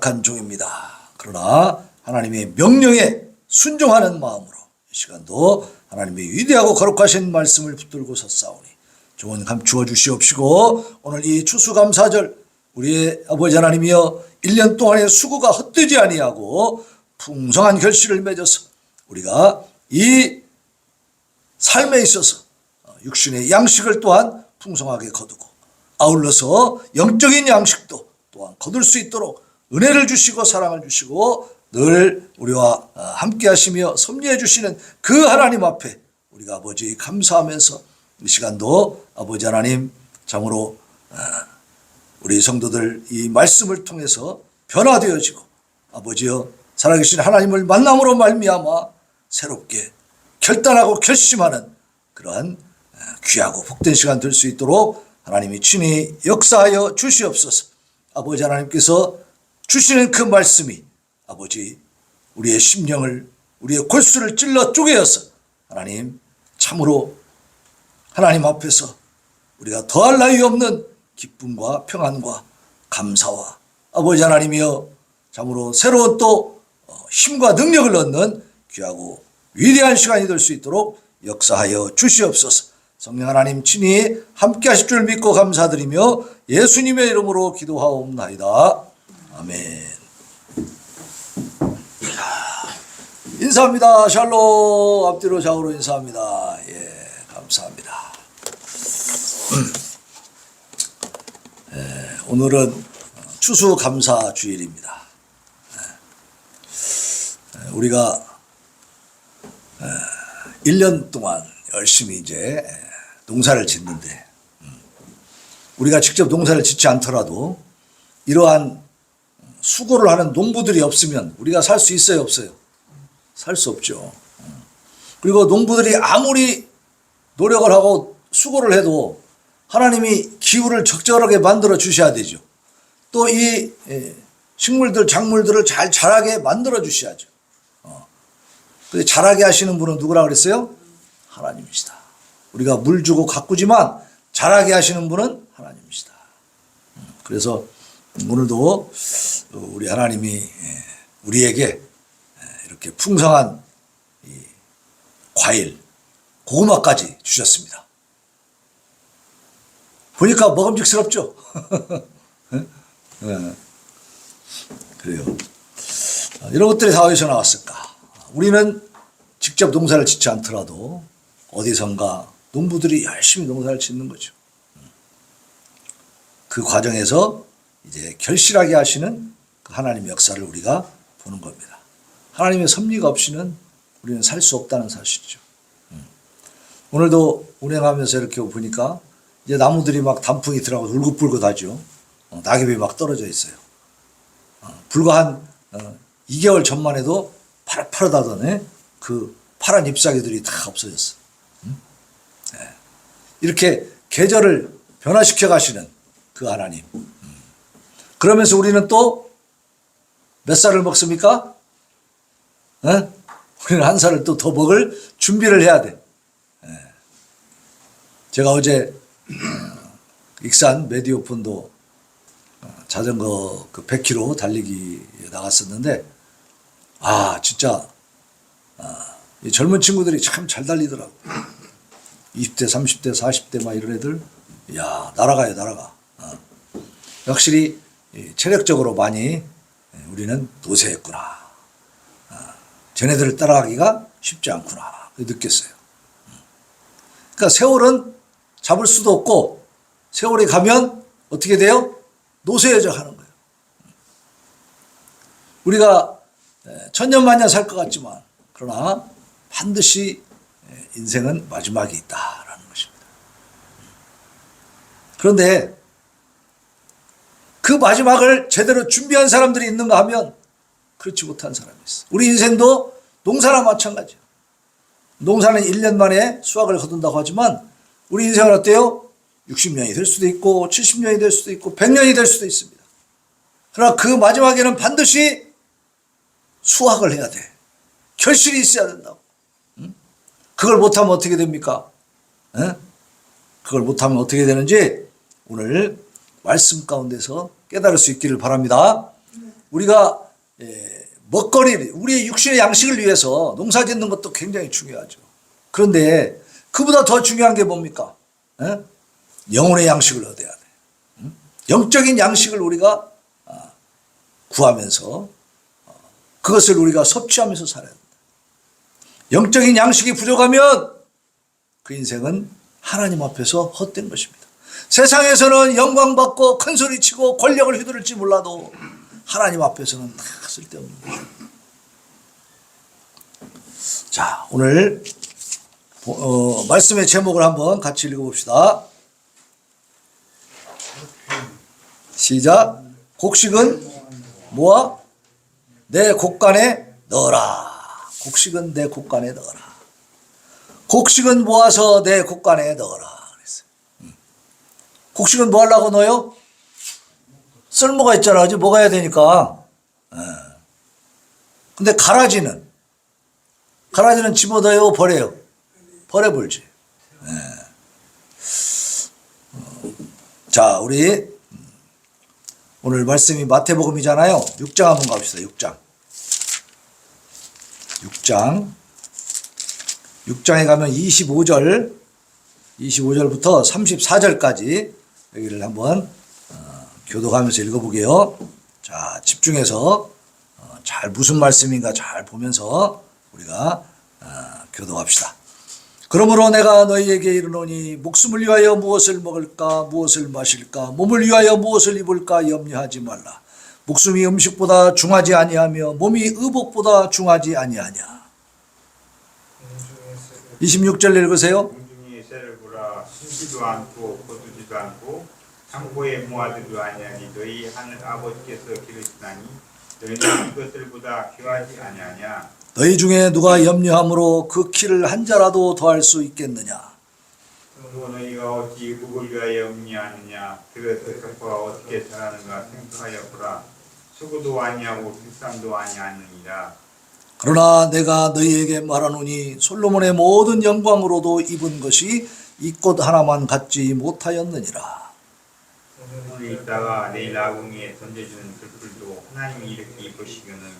연약한 종입니다. 그러나 하나님의 명령에 순종하는 마음으로 이 시간도 하나님의 위대하고 거룩하신 말씀을 붙들고 섰사오니 종은 감추어 주시옵시고 오늘 이 추수감사절 우리의 아버지 하나님이여 1년 동안의 수고가 헛되지 아니하고 풍성한 결실을 맺어서 우리가 이 삶에 있어서 육신의 양식을 또한 풍성하게 거두고 아울러서 영적인 양식도 또한 거둘 수 있도록 은혜를 주시고 사랑을 주시고 늘 우리와 함께 하시며 섭리해 주시는 그 하나님 앞에 우리가 아버지 감사하면서 이 시간도 아버지 하나님 참으로 우리 성도들 이 말씀을 통해서 변화되어지고 아버지여 살아계신 하나님을 만남으로 말미암아 새롭게 결단하고 결심하는 그러한 귀하고 복된 시간 될 수 있도록 하나님이 친히 역사하여 주시옵소서. 아버지 하나님께서 주시는 그 말씀이 아버지 우리의 심령을 우리의 골수를 찔러 쪼개어서 하나님 참으로 하나님 앞에서 우리가 더할 나위 없는 기쁨과 평안과 감사와 아버지 하나님이여 참으로 새로운 또 힘과 능력을 얻는 귀하고 위대한 시간이 될 수 있도록 역사하여 주시옵소서. 성령 하나님 친히 함께 하실 줄 믿고 감사드리며 예수님의 이름으로 기도하옵나이다. 아멘. 인사합니다. 샬롬. 앞뒤로 좌우로 인사합니다. 예, 감사합니다. 오늘은 추수감사 주일입니다. 우리가 1년 동안 열심히 이제 농사를 짓는데 우리가 직접 농사를 짓지 않더라도 이러한 수고를 하는 농부들이 없으면 우리가 살 수 있어요, 없어요? 살 수 없죠. 그리고 농부들이 아무리 노력을 하고 수고를 해도 하나님이 기후를 적절하게 만들어 주셔야 되죠. 또 이 식물들, 작물들을 잘 자라게 만들어 주셔야죠. 근데 자라게 하시는 분은 누구라 그랬어요? 하나님이시다. 우리가 물 주고 가꾸지만 자라게 하시는 분은 하나님이시다. 그래서 오늘도 우리 하나님이 우리에게 이렇게 풍성한 과일, 고구마까지 주셨습니다. 보니까 먹음직스럽죠? 그래요. 이런 것들이 다 어디서 나왔을까? 우리는 직접 농사를 짓지 않더라도 어디선가 농부들이 열심히 농사를 짓는 거죠. 그 과정에서 이제 결실하게 하시는 그 하나님의 역사를 우리가 보는 겁니다. 하나님의 섭리가 없이는 우리는 살 수 없다는 사실이죠. 오늘도 운행하면서 이렇게 보니까 이제 나무들이 막 단풍이 들어가고 울긋불긋하죠. 낙엽이 막 떨어져 있어요. 불과 한 2개월 전만 해도 파릇파릇하던 그 파란 잎사귀들이 다 없어졌어. 이렇게 계절을 변화시켜 가시는 그 하나님. 그러면서 우리는 또 몇 살을 먹습니까? 우리는 한 살을 또 더 먹을 준비를 해야 돼. 제가 어제 익산 메디오폰도 자전거 그 100km 달리기 나갔었는데 진짜 이 젊은 친구들이 참 잘 달리더라고. 20대, 30대, 40대 막 이런 애들 날아가요, 날아가. 확실히 체력적으로 많이 우리는 노쇠했구나. 쟤네들을 따라가기가 쉽지 않구나 느꼈어요. 그러니까 세월은 잡을 수도 없고 세월이 가면 어떻게 돼요? 노쇠해져 가는 거예요. 우리가 천년만년 살 것 같지만 그러나 반드시 인생은 마지막이 있다라는 것입니다. 그런데 그 마지막을 제대로 준비한 사람들이 있는가 하면 그렇지 못한 사람이 있어. 우리 인생도 농사나 마찬가지예요. 농사는 1년 만에 수확을 거둔다고 하지만 우리 인생은 어때요? 60년이 될 수도 있고 70년이 될 수도 있고 100년이 될 수도 있습니다. 그러나 그 마지막에는 반드시 수확을 해야 돼. 결실이 있어야 된다고. 그걸 못하면 어떻게 됩니까? 그걸 못하면 어떻게 되는지 오늘 말씀 가운데서 깨달을 수 있기를 바랍니다. 우리가 먹거리, 우리의 육신의 양식을 위해서 농사 짓는 것도 굉장히 중요하죠. 그런데 그보다 더 중요한 게 뭡니까? 영혼의 양식을 얻어야 돼. 영적인 양식을 우리가 구하면서 그것을 우리가 섭취하면서 살아야 된다. 영적인 양식이 부족하면 그 인생은 하나님 앞에서 헛된 것입니다. 세상에서는 영광받고 큰소리치고 권력을 휘두를지 몰라도 하나님 앞에서는 다 쓸데없는 것입니다. 자, 오늘 말씀의 제목을 한번 같이 읽어봅시다. 시작. 곡식은 모아 내 곡간에 넣어라. 곡식은 내 곡간에 넣어라. 곡식은 모아서 내 곡간에 넣어라. 그랬어요. 곡식은 뭐 하려고 넣어요? 쓸모가 있잖아. 그지? 먹어야 되니까. 근데 가라지는 집어넣어요? 버려요? 버려버리지. 자, 우리 오늘 말씀이 마태복음이잖아요. 6장 한번 갑시다. 6장에 가면 25절부터 34절까지 여기를 한번 교독하면서 읽어보게요. 자, 집중해서 잘 무슨 말씀인가 잘 보면서 우리가 교독합시다. 그러므로 내가 너희에게 이르노니 목숨을 위하여 무엇을 먹을까 무엇을 마실까 몸을 위하여 무엇을 입을까 염려하지 말라. 목숨이 음식보다 중하지 아니하며 몸이 의복보다 중하지 아니하냐. 26절 읽으세요. 공중에 새를 보라. 숨지도 않고 거두지도 않고 창고에 모아두지도 아니하니 너희 하늘 아버지께서 기르시나니 너희는 이것들보다 귀하지 아니하냐. 너희 중에 누가 염려함으로 그 키를 한 자라도 더할 수 있겠느냐. 또 너희가 어찌 국을 위하여 염려하느냐. 그릇 덕과 어떻게 자라는가 생각하여 보라. 수고도 아니하고 비쌈도 아니하느니라. 그러나 내가 너희에게 말하노니 솔로몬의 모든 영광으로도 입은 것이 이 꽃 하나만 갖지 못하였느니라. 오늘 있다가 내일 아궁이에 던져주는 들풀도 하나님이 이렇게 입으시기는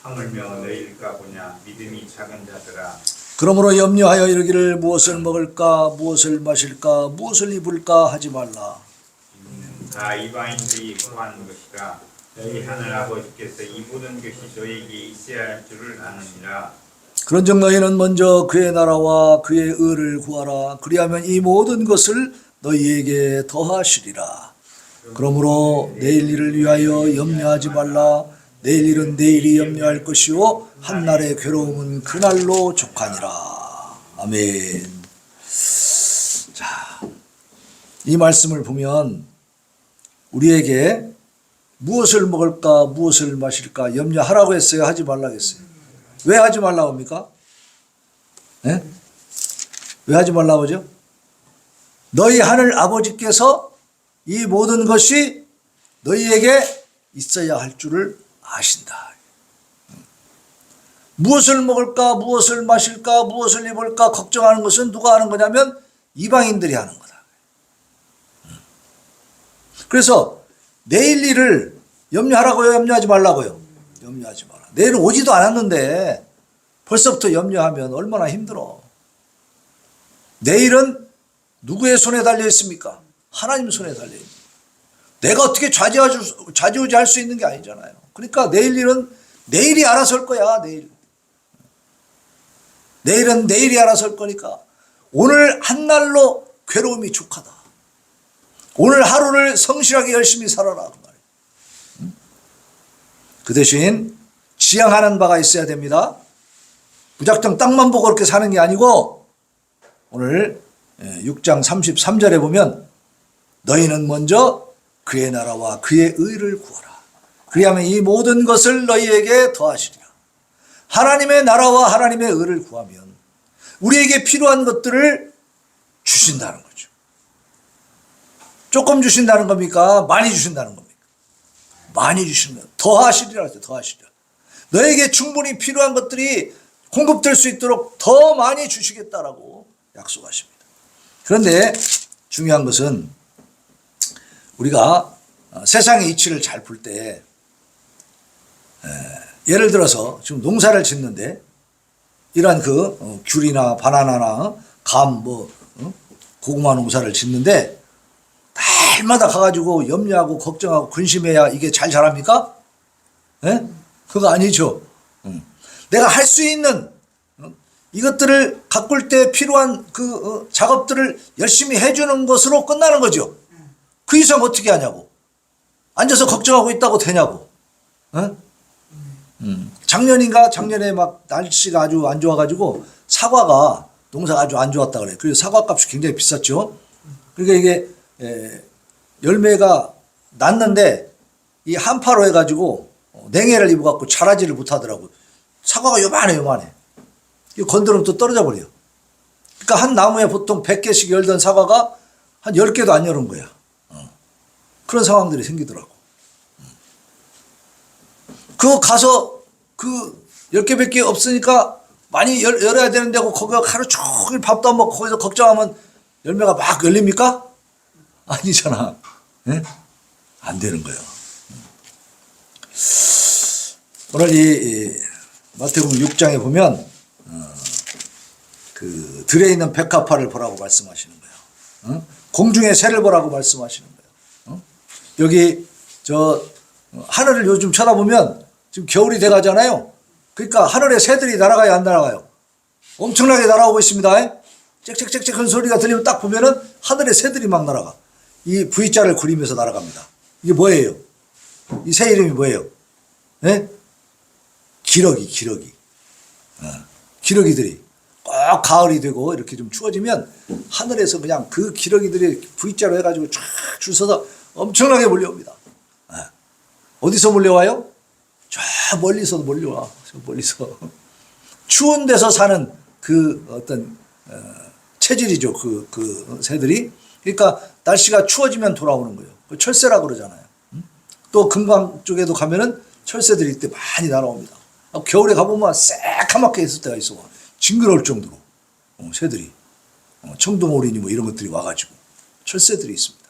하물며 너희일까 보냐. 믿음이 작은 자들아. 그러므로 염려하여 이르기를 무엇을 먹을까 무엇을 마실까 무엇을 입을까 하지 말라. 다 이방인들이 구하는 것이라. 너희 하늘 아버지께서 이 모든 것이 너희에게 있어야 할 줄을 아느니라. 그런즉 너희는 먼저 그의 나라와 그의 의를 구하라. 그리하면 이 모든 것을 너희에게 더하시리라. 그러므로 내일 일을 위하여 염려하지 말라. 내일 일은 내일이 염려할 것이요 한날의 괴로움은 그날로 족하니라. 아멘. 자, 이 말씀을 보면 우리에게 무엇을 먹을까 무엇을 마실까 염려하라고 했어요? 하지 말라고 했어요? 왜 하지 말라고 합니까? 네? 왜 하지 말라고 하죠? 너희 하늘 아버지께서 이 모든 것이 너희에게 있어야 할 줄을 아신다. 무엇을 먹을까 무엇을 마실까 무엇을 입을까 걱정하는 것은 누가 하는 거냐면 이방인들이 하는 거다. 그래서 내일 일을 염려하라고요? 염려하지 말라고요? 염려하지 마라. 내일은 오지도 않았는데 벌써부터 염려하면 얼마나 힘들어. 내일은 누구의 손에 달려 있습니까? 하나님 손에 달려 있는. 내가 어떻게 좌지우지할 수 있는 게 아니잖아요. 그러니까 내일 일은 내일이 알아서 할 거야. 내일은 내일이 알아서 할 거니까 오늘 한날로 괴로움이 족하다. 오늘 하루를 성실하게 열심히 살아라. 그 대신 지향하는 바가 있어야 됩니다. 무작정 땅만 보고 그렇게 사는 게 아니고 오늘 6장 33절에 보면 너희는 먼저 그의 나라와 그의 의를 구하라. 그리하면 이 모든 것을 너희에게 더하시리라. 하나님의 나라와 하나님의 의를 구하면 우리에게 필요한 것들을 주신다는 거죠. 조금 주신다는 겁니까? 많이 주신다는 겁니까? 많이 주시면 더하시리라 했어요. 더하시리라. 너에게 충분히 필요한 것들이 공급될 수 있도록 더 많이 주시겠다라고 약속하십니다. 그런데 중요한 것은 우리가 세상의 이치를 잘 풀 때 예를 들어서 지금 농사를 짓는데 이러한 귤이나 바나나나 감, 고구마 농사를 짓는데 날마다 가가지고 염려하고 걱정하고 근심해야 이게 잘 자랍니까? 예? 그거 아니죠. 내가 할 수 있는 이것들을 가꿀 때 필요한 작업들을 열심히 해주는 것으로 끝나는 거죠. 그 이상 어떻게 하냐고. 앉아서 걱정하고 있다고 되냐고. 예? 작년에 막 날씨가 아주 안 좋아가지고 사과가 농사가 아주 안 좋았다 그래. 그래서 사과 값이 굉장히 비쌌죠. 그러니까 이게 열매가 났는데 이 한파로 해가지고 냉해를 입어갖고 자라지를 못하더라고. 사과가 요만해. 이거 건드리면 또 떨어져 버려. 그러니까 한 나무에 보통 100개씩 열던 사과가 한 10개도 안 열은 거야. 그런 상황들이 생기더라고. 그거 가서 10개, 100개 없으니까 많이 열어야 되는데 거기 하루 종일 밥도 안 먹고 거기서 걱정하면 열매가 막 열립니까? 아니잖아. 네? 안 되는 거예요. 오늘 이 마태복음 6장에 보면 들에 있는 백합화를 보라고 말씀하시는 거예요. 공중의 새를 보라고 말씀하시는 거예요. 여기 하늘을 요즘 쳐다보면 지금 겨울이 돼 가잖아요. 그러니까 하늘에 새들이 날아가요, 안 날아가요? 엄청나게 날아오고 있습니다. 짹짹짹짹 한 소리가 들리면 딱 보면은 하늘에 새들이 막 날아가. 이 V자를 그리면서 날아갑니다. 이게 뭐예요? 이 새 이름이 뭐예요? 네? 기러기. 기러기들이 꼭 가을이 되고 이렇게 좀 추워지면 하늘에서 그냥 그 기러기들이 V자로 해가지고 쫙 줄 서서 엄청나게 몰려옵니다. 어디서 몰려와요? 저 멀리서 몰려와. 저 멀리서. 추운 데서 사는 어떤 체질이죠. 그 새들이. 그러니까 날씨가 추워지면 돌아오는 거예요. 철새라 그러잖아요. 또 금강 쪽에도 가면은 철새들이 이때 많이 날아옵니다. 겨울에 가보면 새카맣게 있을 때가 있어. 징그러울 정도로. 새들이. 청동오리니 뭐 이런 것들이 와가지고. 철새들이 있습니다.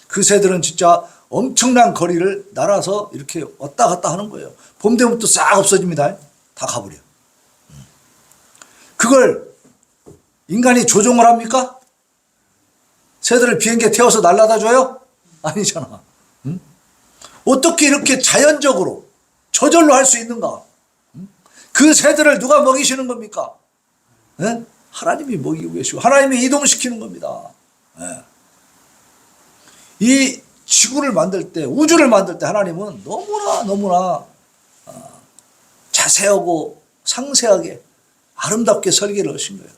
그 새들은 진짜 엄청난 거리를 날아서 이렇게 왔다 갔다 하는 거예요. 봄 되면 또 싹 없어집니다. 다 가버려. 그걸 인간이 조종을 합니까? 새들을 비행기에 태워서 날라다 줘요? 아니잖아. 어떻게 이렇게 자연적으로 저절로 할 수 있는가? 그 새들을 누가 먹이시는 겁니까? 네? 하나님이 먹이고 계시고 하나님이 이동시키는 겁니다. 네. 이 지구를 만들 때, 우주를 만들 때 하나님은 너무나 자세하고 상세하게 아름답게 설계를 하신 거예요.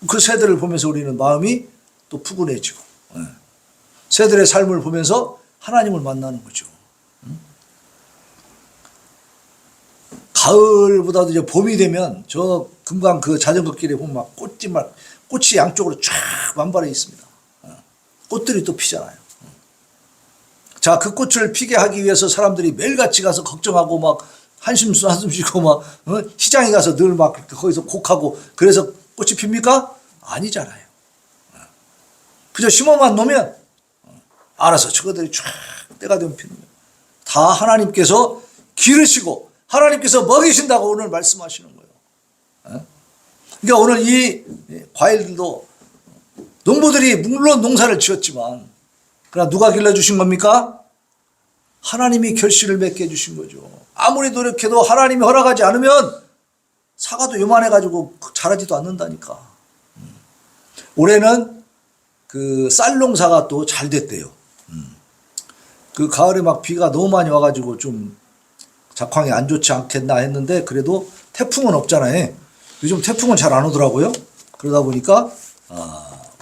그 새들을 보면서 우리는 마음이 또 푸근해지고, 새들의 삶을 보면서 하나님을 만나는 거죠. 가을보다도 이제 봄이 되면 저 금강 그 자전거 길에 보면 막 꽃이 양쪽으로 쫙 만발해 있습니다. 꽃들이 또 피잖아요. 자, 그 꽃을 피게 하기 위해서 사람들이 매일같이 가서 걱정하고 막 한숨 쉬고 막 시장에 가서 늘 막 거기서 곡하고 그래서 꽃이 핍니까? 아니잖아요. 그저 심어만 놓으면 알아서 저거들이 쫙 때가 되면 피는 거예요. 다 하나님께서 기르시고 하나님께서 먹이신다고 오늘 말씀하시는 거예요. 그러니까 오늘 이 과일들도 농부들이 물론 농사를 지었지만 그러나 누가 길러주신 겁니까? 하나님이 결실을 맺게 해주신 거죠. 아무리 노력해도 하나님이 허락하지 않으면 사과도 요만해가지고 자라지도 않는다니까. 올해는 그 쌀 농사가 또 잘 됐대요. 그 가을에 막 비가 너무 많이 와가지고 좀 작황이 안 좋지 않겠나 했는데 그래도 태풍은 없잖아요. 요즘 태풍은 잘 안 오더라고요. 그러다 보니까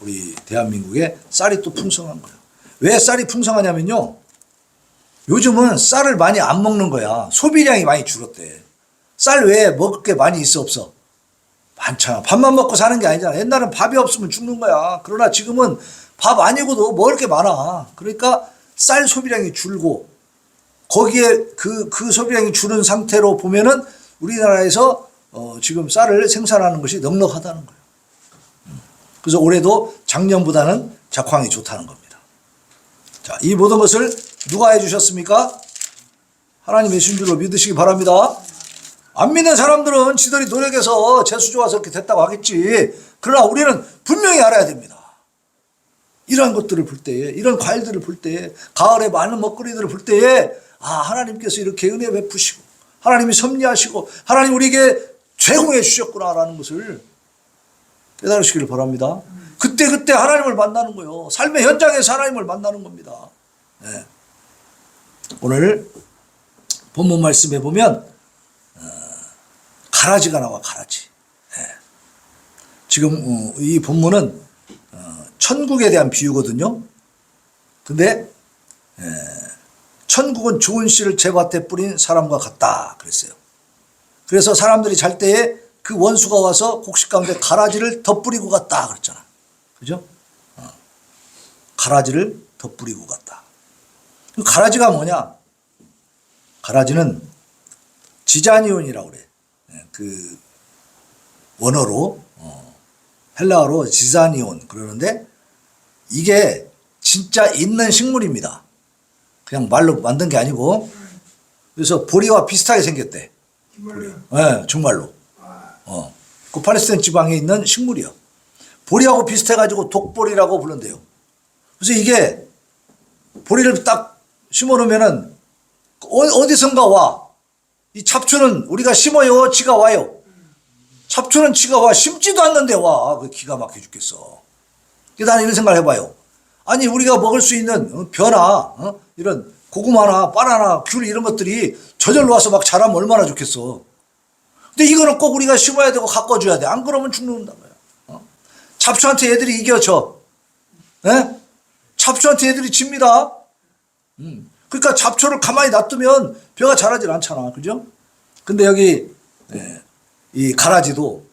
우리 대한민국에 쌀이 또 풍성한 거예요. 왜 쌀이 풍성하냐면요. 요즘은 쌀을 많이 안 먹는 거야. 소비량이 많이 줄었대. 쌀 외에 먹을 게 많이 있어 없어? 많잖아. 밥만 먹고 사는 게 아니잖아. 옛날엔 밥이 없으면 죽는 거야. 그러나 지금은 밥 아니고도 먹을 게 많아. 그러니까 쌀 소비량이 줄고 거기에 그 소비량이 줄은 상태로 보면은 우리나라에서 지금 쌀을 생산하는 것이 넉넉하다는 거예요. 그래서 올해도 작년보다는 작황이 좋다는 겁니다. 자, 이 모든 것을 누가 해주셨습니까? 하나님의 신 줄로 믿으시기 바랍니다. 안 믿는 사람들은 지들이 노력해서 재수 좋아서 이렇게 됐다고 하겠지. 그러나 우리는 분명히 알아야 됩니다. 이러한 것들을 볼 때에, 이런 과일들을 볼 때에, 가을에 많은 먹거리들을 볼 때에, 아, 하나님께서 이렇게 은혜 베푸시고, 하나님이 섭리하시고, 하나님 우리에게 제공해 주셨구나라는 것을 깨달으시기를 바랍니다. 그때 하나님을 만나는 거예요. 삶의 현장에서 하나님을 만나는 겁니다. 네. 오늘 본문 말씀에 보면 가라지가 나와, 가라지. 네. 지금 이 본문은 천국에 대한 비유거든요. 근데 천국은 좋은 씨를 제밭에 뿌린 사람과 같다 그랬어요. 그래서 사람들이 잘 때에 그 원수가 와서 곡식 가운데 가라지를 덧뿌리고 갔다 그랬잖아. 그죠? 가라지를 덧뿌리고 갔다. 가라지가 뭐냐? 가라지는 지자니온이라고 그래. 그 원어로 헬라어로 지자니온 그러는데 이게 진짜 있는 식물입니다. 그냥 말로 만든 게 아니고. 그래서 보리와 비슷하게 생겼대. 네, 정말로. 그 팔레스타인 지방에 있는 식물이요. 보리하고 비슷해가지고 독보리라고 부른대요. 그래서 이게 보리를 딱 심어놓으면은 어디선가 와. 이 잡초는 우리가 심어요, 지가 와요. 잡초는 지가 와. 심지도 않는데 와. 그 기가 막혀 죽겠어. 그래서 나는 이런 생각을 해봐요. 아니 우리가 먹을 수 있는 벼나 이런 고구마나 바나나, 귤 이런 것들이 저절로 와서 막 자라면 얼마나 좋겠어. 근데 이거는 꼭 우리가 심어야 되고 가꿔줘야 돼. 안 그러면 죽는단 말이야. 잡초한테 애들이 이겨져. 예? 잡초한테 애들이 집니다. 그러니까 잡초를 가만히 놔두면 벼가 자라질 않잖아. 그죠? 근데 여기 이 가라지도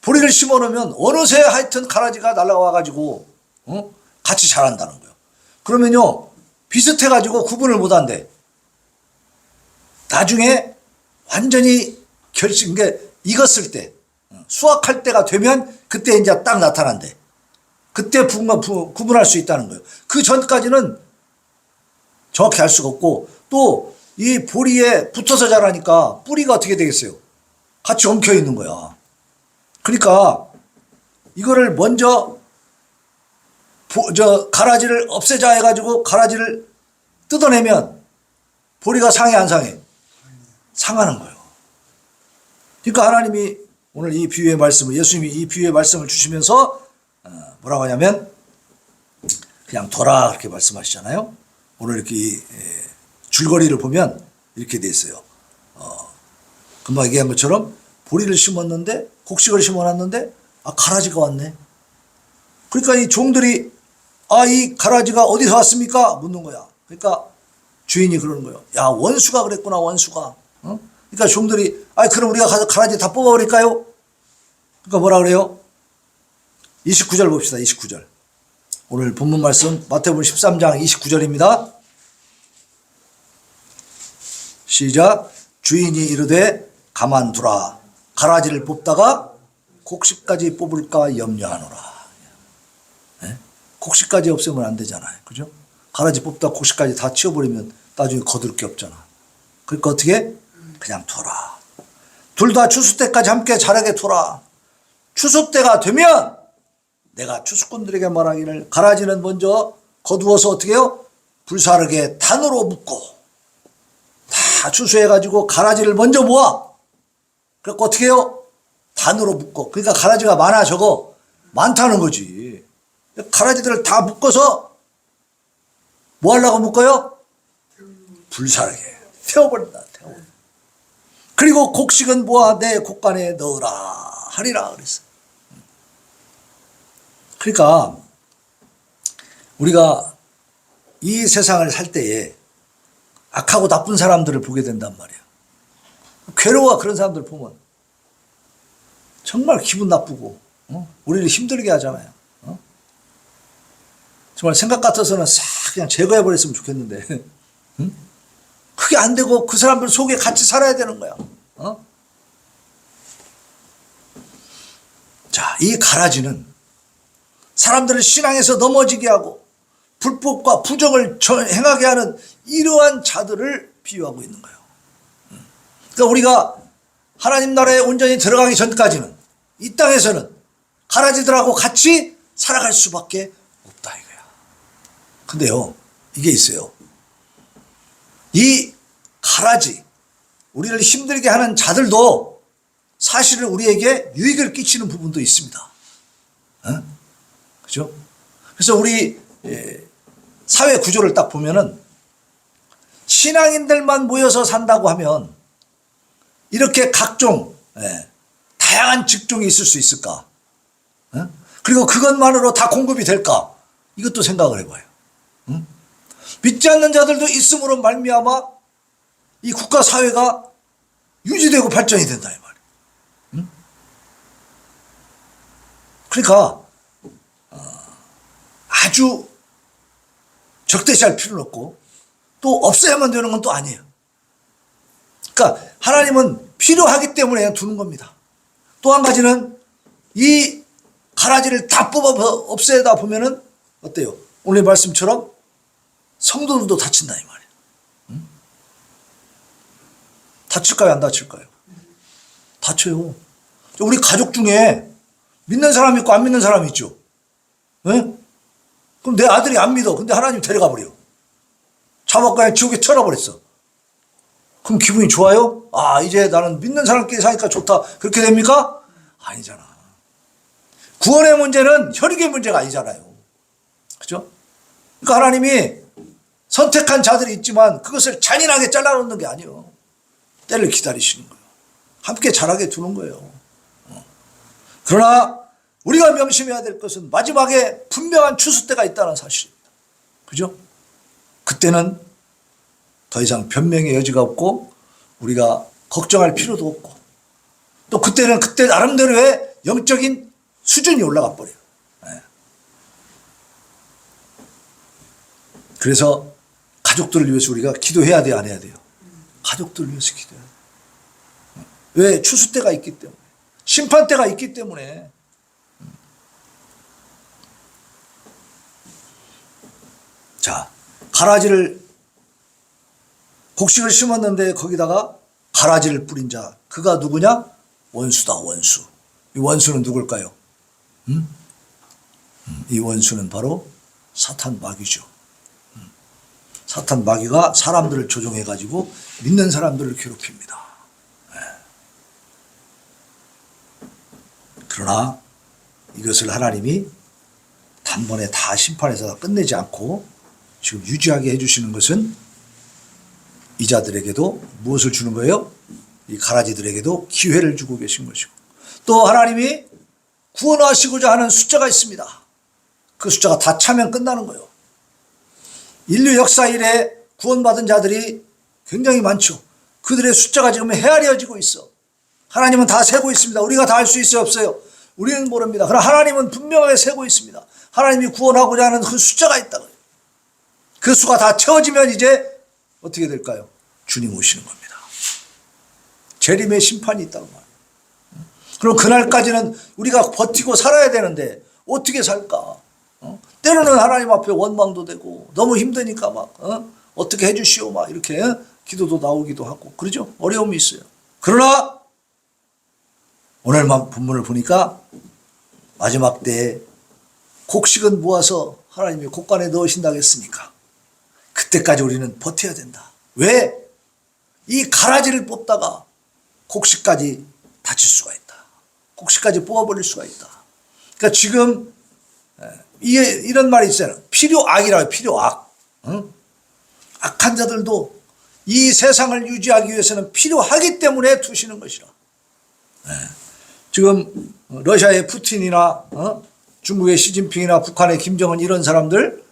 보리를 심어 놓으면 어느새 하여튼 가라지가 날아와가지고 같이 자란다는 거예요. 그러면요 비슷해가지고 구분을 못한대. 나중에 완전히 익었을 때 수확할 때가 되면 그때 이제 딱 나타난대. 그때 구분할 수 있다는 거예요. 그 전까지는 정확히 알 수가 없고 또 이 보리에 붙어서 자라니까 뿌리가 어떻게 되겠어요? 같이 엉켜 있는 거야. 그러니까 이거를 먼저 가라지를 없애자 해가지고 가라지를 뜯어내면 보리가 상해 안 상해? 상하는 거예요. 그러니까 하나님이 오늘 이 비유의 말씀을 예수님이 이 비유의 말씀을 주시면서 뭐라고 하냐면 그냥 둬라 그렇게 말씀하시잖아요. 오늘 이렇게 줄거리를 보면 이렇게 돼 있어요. 금방 얘기한 것처럼 보리를 심었는데 곡식을 심어놨는데 가라지가 왔네. 그러니까 이 종들이 이 가라지가 어디서 왔습니까? 묻는 거야. 그러니까 주인이 그러는 거예요. 야 원수가 그랬구나 원수가. 그러니까 종들이 그럼 우리가 가서 가라지 다 뽑아버릴까요? 그러니까 뭐라 그래요? 29절 봅시다. 29절. 오늘 본문 말씀 마태복음 13장 29절입니다. 시작. 주인이 이르되 가만두라. 가라지를 뽑다가 곡식까지 뽑을까 염려하노라. 네? 곡식까지 없애면 안 되잖아요. 그죠? 가라지 뽑다가 곡식까지 다 치워버리면 나중에 거둘 게 없잖아. 그러니까 어떻게? 그냥 둬라. 둘 다 추수 때까지 함께 자라게 둬라. 추수 때가 되면 내가 추수꾼들에게 말하기를 가라지는 먼저 거두어서 어떻게 해요? 불사르게 단으로 묶고 다 추수해가지고 가라지를 먼저 모아. 그래서 어떻게 해요? 단으로 묶어. 그러니까 가라지가 많아 적어? 많다는 거지. 가라지들을 다 묶어서 뭐 하려고 묶어요? 불사르게 태워버린다. 그리고 곡식은 모아 내 곡간에 넣으라 하리라 그랬어요. 그러니까 우리가 이 세상을 살 때에 악하고 나쁜 사람들을 보게 된단 말이에요. 괴로워. 그런 사람들 보면 정말 기분 나쁘고 우리를 힘들게 하잖아요. 정말 생각 같아서는 싹 그냥 제거해버렸으면 좋겠는데 그게 안 되고 그 사람들 속에 같이 살아야 되는 거야. 자, 이 가라지는 사람들을 신앙에서 넘어지게 하고 불법과 부정을 행하게 하는 이러한 자들을 비유하고 있는 거예요. 그러니까 우리가 하나님 나라에 온전히 들어가기 전까지는 이 땅에서는 가라지들하고 같이 살아갈 수밖에 없다 이거야. 근데요, 이게 있어요. 이 가라지, 우리를 힘들게 하는 자들도 사실은 우리에게 유익을 끼치는 부분도 있습니다. 그죠? 그래서 우리 사회 구조를 딱 보면은 신앙인들만 모여서 산다고 하면 이렇게 각종 다양한 직종이 있을 수 있을까? 그리고 그것만으로 다 공급이 될까? 이것도 생각을 해봐요. 믿지 않는 자들도 있음으로 말미암아 이 국가 사회가 유지되고 발전이 된다 이 말이에요. 그러니까 아주 적대시할 필요는 없고 또 없애야만 되는 건 또 아니에요. 그러니까 하나님은 필요하기 때문에 두는 겁니다. 또 한 가지는 이 가라지를 다 뽑아 없애다 보면은 어때요? 오늘 말씀처럼 성도들도 다친다 이 말이에요. 다칠까요? 안 다칠까요? 다쳐요. 우리 가족 중에 믿는 사람이 있고 안 믿는 사람이 있죠. 네? 그럼 내 아들이 안 믿어. 근데 하나님 데려가 버려. 잡아서 그냥 지옥에 쳐놔버렸어. 그럼 기분이 좋아요? 아, 이제 나는 믿는 사람끼리 사니까 좋다. 그렇게 됩니까? 아니잖아. 구원의 문제는 혈육의 문제가 아니잖아요. 그죠? 그러니까 하나님이 선택한 자들이 있지만 그것을 잔인하게 잘라놓는 게 아니에요. 때를 기다리시는 거예요. 함께 자라게 두는 거예요. 그러나 우리가 명심해야 될 것은 마지막에 분명한 추수 때가 있다는 사실입니다. 그죠? 그때는 더 이상 변명의 여지가 없고 우리가 걱정할 필요도 없고 또 그때는 그때 나름대로의 영적인 수준이 올라가 버려요. 그래서 가족들을 위해서 우리가 기도해야 돼요, 안 해야 돼요? 가족들을 위해서 기도해야 돼요. 왜? 추수 때가 있기 때문에. 심판 때가 있기 때문에. 자, 가라지를 곡식을 심었는데 거기다가 가라지를 뿌린 자, 그가 누구냐? 원수다, 원수. 이 원수는 누굴까요? 이 원수는 바로 사탄 마귀죠. 사탄 마귀가 사람들을 조종해가지고 믿는 사람들을 괴롭힙니다. 그러나 이것을 하나님이 단번에 다 심판해서 끝내지 않고 지금 유지하게 해주시는 것은 이 자들에게도 무엇을 주는 거예요? 이 가라지들에게도 기회를 주고 계신 것이고 또 하나님이 구원하시고자 하는 숫자가 있습니다. 그 숫자가 다 차면 끝나는 거예요. 인류 역사 이래 구원받은 자들이 굉장히 많죠. 그들의 숫자가 지금 헤아려지고 있어. 하나님은 다 세고 있습니다. 우리가 다 알 수 있어요, 없어요? 우리는 모릅니다. 그러나 하나님은 분명하게 세고 있습니다. 하나님이 구원하고자 하는 그 숫자가 있다고요. 그 수가 다 채워지면 이제 어떻게 될까요? 주님 오시는 겁니다. 재림의 심판이 있다고 말이에요. 그럼 그날까지는 우리가 버티고 살아야 되는데 어떻게 살까? 때로는 하나님 앞에 원망도 되고 너무 힘드니까 막 어떻게 해주시오 막 이렇게 기도도 나오기도 하고 그러죠. 어려움이 있어요. 그러나 오늘 본문을 보니까 마지막 때에 곡식은 모아서 하나님이 곡간에 넣으신다고 했으니까 그때까지 우리는 버텨야 된다. 왜? 이 가라지를 뽑다가 곡식까지 다칠 수가 있다. 곡식까지 뽑아버릴 수가 있다. 그러니까 지금 이런 말이 있어요. 필요악이라고 해요. 필요악. 악한 자들도 이 세상을 유지하기 위해서는 필요하기 때문에 두시는 것이라. 지금 러시아의 푸틴이나 중국의 시진핑이나 북한의 김정은 이런 사람들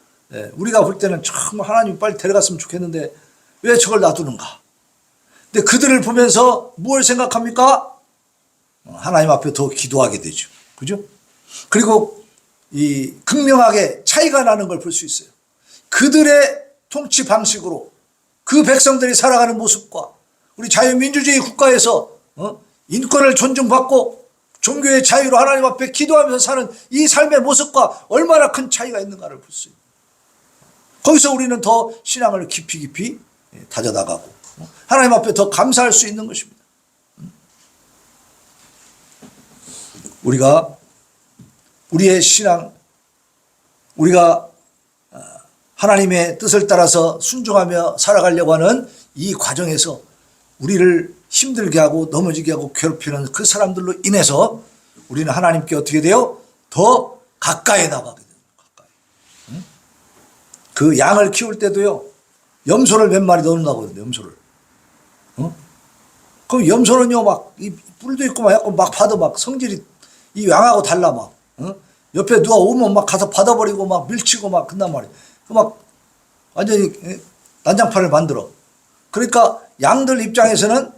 우리가 볼 때는 정말 하나님 빨리 데려갔으면 좋겠는데 왜 저걸 놔두는가? 근데 그들을 보면서 뭘 생각합니까? 하나님 앞에 더 기도하게 되죠. 그죠? 그리고 이 극명하게 차이가 나는 걸 볼 수 있어요. 그들의 통치 방식으로 그 백성들이 살아가는 모습과 우리 자유민주주의 국가에서 인권을 존중받고 종교의 자유로 하나님 앞에 기도하면서 사는 이 삶의 모습과 얼마나 큰 차이가 있는가를 볼 수 있어요. 거기서 우리는 더 신앙을 깊이 다져나가고 하나님 앞에 더 감사할 수 있는 것입니다. 우리가 우리의 신앙, 우리가 하나님의 뜻을 따라서 순종하며 살아가려고 하는 이 과정에서 우리를 힘들게 하고 넘어지게 하고 괴롭히는 그 사람들로 인해서 우리는 하나님께 어떻게 돼요? 더 가까이 나가게 돼요. 가까이. 응? 그 양을 키울 때도요, 염소를 몇 마리 넣는다고 하거든요, 염소를. 어? 그럼 염소는요, 막, 이 뿔도 있고 막 약간 막 봐도 막 성질이 이 양하고 달라 막. 어? 옆에 누가 오면 막 가서 받아버리고 막 밀치고 막 그런단 말이에요. 막 완전히 난장판을 만들어. 그러니까 양들 입장에서는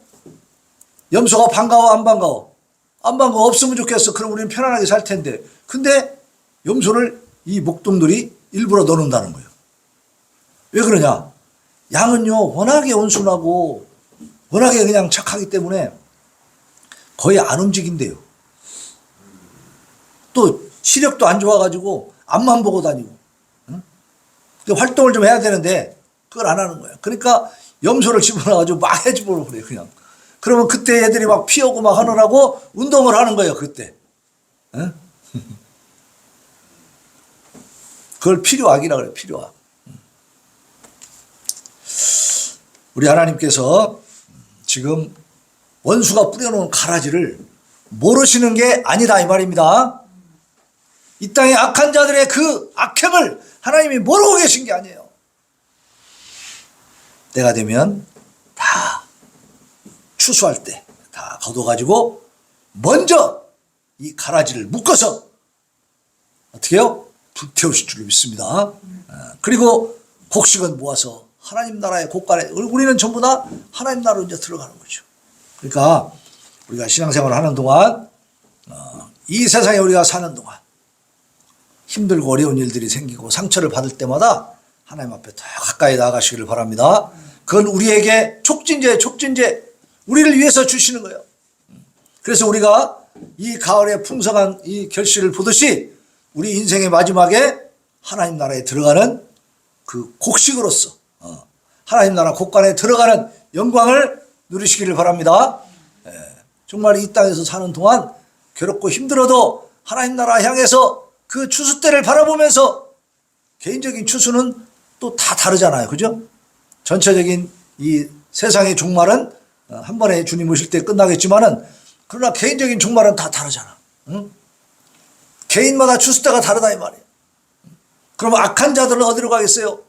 염소가 반가워 안 반가워? 안 반가워. 없으면 좋겠어. 그럼 우리는 편안하게 살 텐데. 근데 염소를 이 목동들이 일부러 넣는다는 거예요. 왜 그러냐? 양은요 워낙에 온순하고 워낙에 그냥 착하기 때문에 거의 안 움직인대요. 또 시력도 안 좋아가지고 앞만 보고 다니고. 응? 활동을 좀 해야 되는데 그걸 안 하는 거야. 그러니까 염소를 집어넣어가지고 막 해집어버려 그래 그냥. 그러면 그때 애들이 막 피하고 막 하느라고 운동을 하는 거예요 그때. 응? 그걸 필요악이라 그래요. 필요악. 우리 하나님께서 지금 원수가 뿌려놓은 가라지를 모르시는 게 아니다 이 말입니다. 이 땅의 악한 자들의 그 악행을 하나님이 모르고 계신 게 아니에요. 때가 되면 다 추수할 때 다 거둬가지고 먼저 이 가라지를 묶어서 어떻게 해요? 불태우실 줄 믿습니다. 그리고 곡식은 모아서 하나님 나라의 곳간에 우리는 전부 다 하나님 나라로 이제 들어가는 거죠. 그러니까 우리가 신앙생활을 하는 동안 이 세상에 우리가 사는 동안 힘들고 어려운 일들이 생기고 상처를 받을 때마다 하나님 앞에 더 가까이 나아가시기를 바랍니다. 그건 우리에게 촉진제 우리를 위해서 주시는 거예요. 그래서 우리가 이 가을의 풍성한 이 결실을 보듯이 우리 인생의 마지막에 하나님 나라에 들어가는 그 곡식으로서 하나님 나라 곳간에 들어가는 영광을 누리시기를 바랍니다. 정말 이 땅에서 사는 동안 괴롭고 힘들어도 하나님 나라 향해서 그 추수 때를 바라보면서 개인적인 추수는 또 다 다르잖아요. 그죠? 전체적인 이 세상의 종말은 한 번에 주님 오실 때 끝나겠지만은 그러나 개인적인 종말은 다 다르잖아. 응? 개인마다 추수 때가 다르다 이 말이에요. 그러면 악한 자들은 어디로 가겠어요?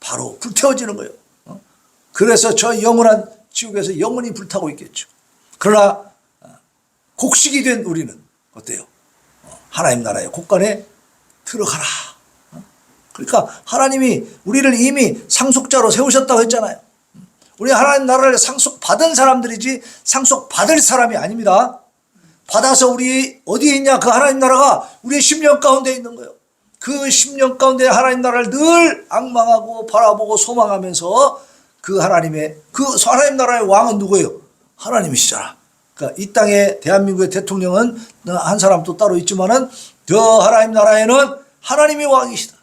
바로 불태워지는 거예요. 그래서 저 영원한 지옥에서 영원히 불타고 있겠죠. 그러나 곡식이 된 우리는 어때요? 하나님 나라의 곳간에 들어가라. 그러니까 하나님이 우리를 이미 상속자로 세우셨다고 했잖아요. 우리 하나님 나라를 상속받은 사람들이지 상속받을 사람이 아닙니다. 받아서 우리 어디에 있냐? 그 하나님 나라가 우리의 심령 가운데 있는 거예요. 그 심령 가운데 하나님 나라를 늘 앙망하고 바라보고 소망하면서 그 하나님 나라의 왕은 누구예요? 하나님이시잖아. 그러니까 이 땅에 대한민국의 대통령은 한 사람도 따로 있지만은 저 하나님 나라에는 하나님이 왕이시다.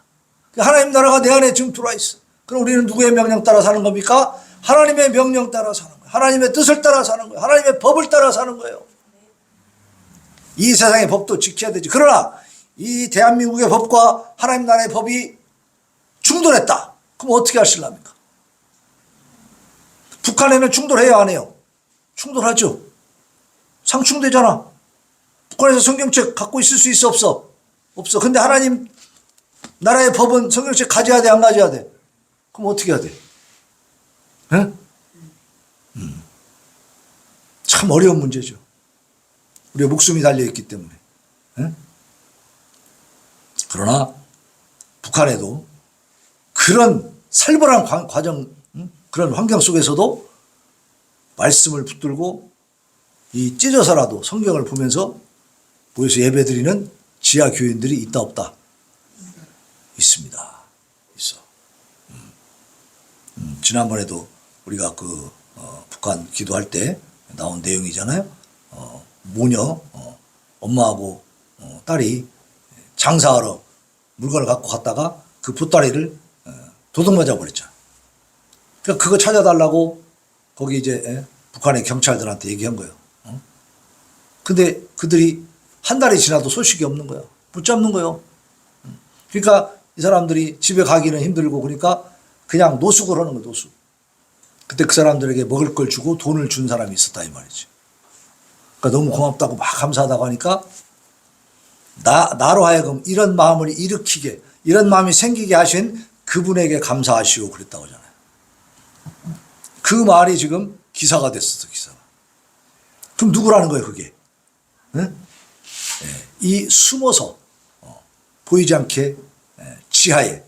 하나님 나라가 내 안에 지금 들어와 있어. 그럼 우리는 누구의 명령 따라 사는 겁니까? 하나님의 명령 따라 사는 거예요. 하나님의 뜻을 따라 사는 거예요. 하나님의 법을 따라 사는 거예요. 이 세상의 법도 지켜야 되지. 그러나 이 대한민국의 법과 하나님 나라의 법이 충돌했다. 그럼 어떻게 하실랍니까? 북한에는 충돌해요, 안 해요? 충돌하죠. 상충되잖아. 북한에서 성경책 갖고 있을 수 있어, 없어? 없어. 근데 하나님 나라의 법은 성경책 가져야 돼, 안 가져야 돼? 그럼 어떻게 해야 돼? 네? 참 어려운 문제죠. 우리의 목숨이 달려있기 때문에. 네? 그러나 북한에도 그런 살벌한 과정, 그런 환경 속에서도 말씀을 붙들고 이 찢어서라도 성경을 보면서 모여서 예배드리는 지하 교인들이 있다 없다? 있습니다. 있어. 지난번에도 우리가 북한 기도할 때 나온 내용이잖아요. 모녀 엄마하고 딸이 장사하러 물건을 갖고 갔다가 그 보따리를 도둑 맞아 버렸잖아. 그러니까 그거 찾아달라고 거기 이제 북한의 경찰들한테 얘기한 거예요. 근데 그들이 한 달이 지나도 소식이 없는 거야. 붙잡는 거예요. 그러니까 이 사람들이 집에 가기는 힘들고 그러니까 그냥 노숙을 하는 거예요. 노숙. 그때 그 사람들에게 먹을 걸 주고 돈을 준 사람이 있었다 이 말이지. 그러니까 너무 고맙다고 막 감사하다고 하니까 나로 하여금 이런 마음을 일으키게 이런 마음이 생기게 하신 그분에게 감사하시오 그랬다고 하잖아요. 그 말이 지금 기사가 됐었어. 기사가. 그럼 누구라는 거예요 그게? 네? 이 숨어서 보이지 않게 지하에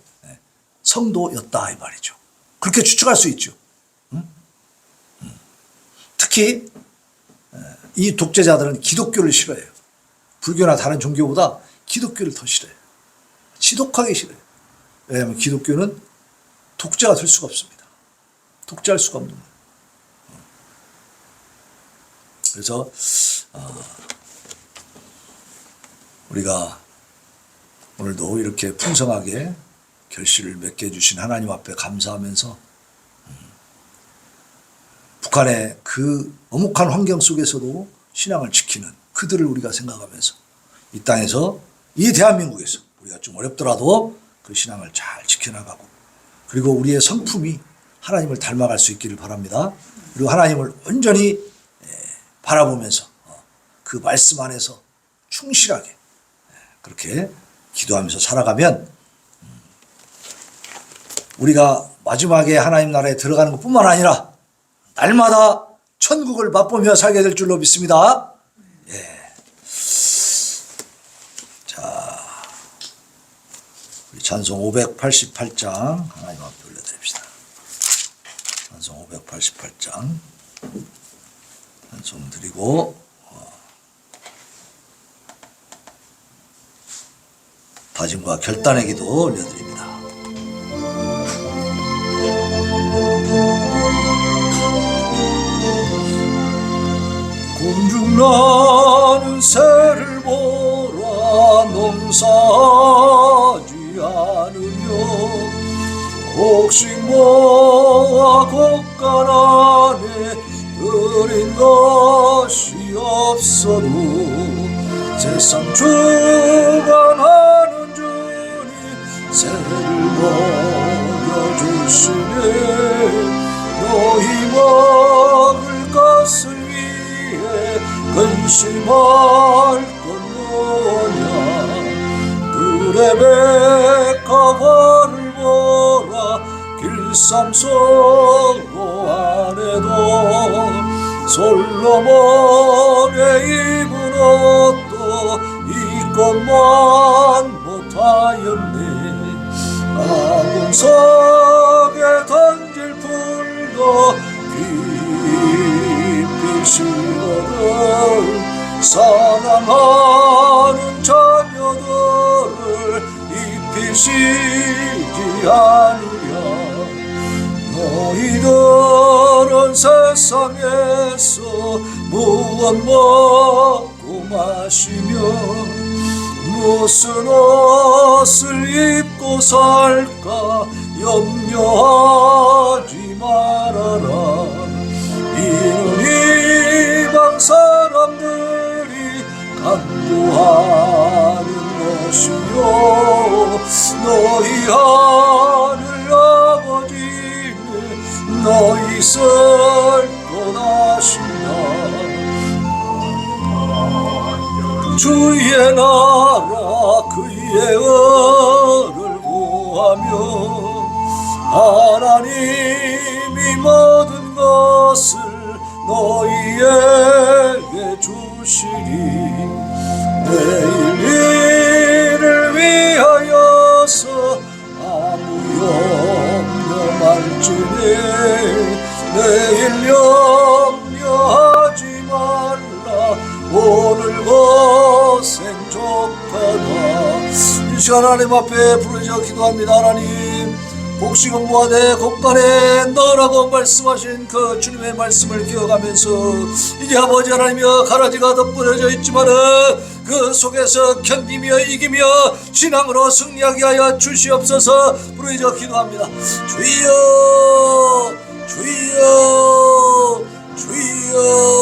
성도였다 이 말이죠. 그렇게 추측할 수 있죠. 특히 이 독재자들은 기독교를 싫어해요. 불교나 다른 종교보다 기독교를 더 싫어해요. 지독하게 싫어해요. 왜냐하면 기독교는 독재가 될 수가 없습니다. 독재할 수가 없는 거예요. 그래서 우리가 오늘도 이렇게 풍성하게 결실을 맺게 해주신 하나님 앞에 감사하면서 북한의 그 엄혹한 환경 속에서도 신앙을 지키는 그들을 우리가 생각하면서 이 땅에서 이 대한민국에서 우리가 좀 어렵더라도 그 신앙을 잘 지켜나가고 그리고 우리의 성품이 하나님을 닮아갈 수 있기를 바랍니다. 그리고 하나님을 온전히 바라보면서 그 말씀 안에서 충실하게 그렇게 기도하면서 살아가면 우리가 마지막에 하나님 나라에 들어가는 것뿐만 아니라 날마다 천국을 맛보며 살게 될 줄로 믿습니다. 예. 자, 우리 찬송 588장 하나님 앞에 올려드립시다. 찬송 588장 찬송 드리고 다짐과 결단의 기도 올려드립니다. 공중나는 새를 보라 농사하지 않으며 곡식 모아 곡간 안에 들인 것이 없어도 세상 주관하는 주님 새를 먹여주시네 너희 먹을 것을 위해 근심할 것 뭐냐 들의 백합화를 보라 길쌈서로 안에도 솔로몬의 입은 옷도 이것만 못하였네 아궁석에 던질 풀도 깊이 식어들 사랑하는 자녀들을 입히시지 않으랴 너희들은 세상에서 무엇 먹고 마시며 무슨 옷을 입고 살까 염려하지 말아라 이는 이방 사람들이 간구하는 것이요 너희 하늘 아버지는 너희 쓸 것 아신다 주의 나라 그의 은을 구하며 하나님이 모든 것을 너희에게 주시리 내일 일을 위하여서 아무 염려 말지니 내일 염려하지 말라 오늘 고생 족하다 이 시간 하나님 앞에 부르짖어 기도합니다. 하나님 곡식은 무하되 곡간에 넣으라고 말씀하신 그 주님의 말씀을 기억하면서 이제 아버지 하나님이여 가라지가 덧뿌려져 있지만은 그 속에서 견디며 이기며 신앙으로 승리하게 하여 주시옵소서 부르짖어 기도합니다. 주여 주여 주여